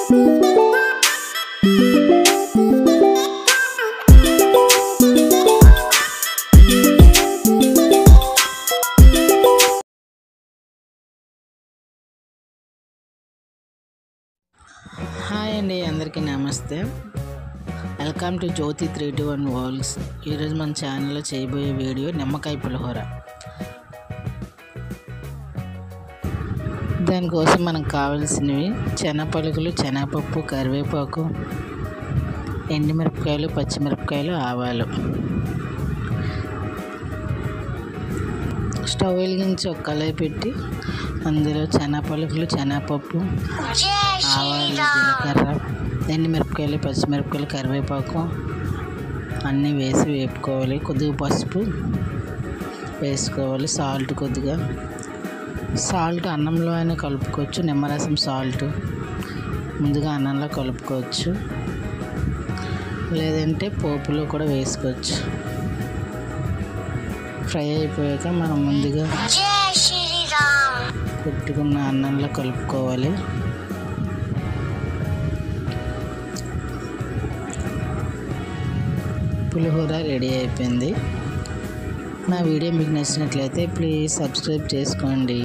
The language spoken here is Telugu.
హాయ్ అండి, అందరికీ నమస్తే. Welcome to Jyothi 321 worlds. ఈరోజు మన ఛానల్లో చేయబోయే వీడియో నిమ్మకాయ పులిహోర. దానికోసం మనకు కావాల్సినవి శనగపలుకులు, శనగపప్పు, కరివేపాకు, ఎండుమిరపకాయలు, పచ్చిమిరపకాయలు, ఆవాలు. స్టవ్ వెలిగించి ఒక కళాయి పెట్టి అందులో శనగపలుకులు, శనగపప్పు, ఆవాలు, జీలకర్ర, ఎండుమిరపకాయలు, పచ్చిమిరపకాయలు, కరివేపాకు అన్నీ వేసి వేపుకోవాలి. కొద్దిగా పసుపు వేసుకోవాలి. సాల్ట్ కొద్దిగా. సాల్ట్ అన్నంలో అయినా కలుపుకోవచ్చు. నిమ్మరసం సాల్ట్ ముందుగా అన్నంలో కలుపుకోవచ్చు, లేదంటే పోపులో కూడా వేసుకోవచ్చు. ఫ్రై అయిపోయాక మనం ముందుగా పెట్టుకున్న అన్నంలో కలుపుకోవాలి. పులిహోర రెడీ అయిపోయింది. నా వీడియో మీకు నచ్చినట్లయితే ప్లీజ్ సబ్స్క్రైబ్ చేసుకోండి.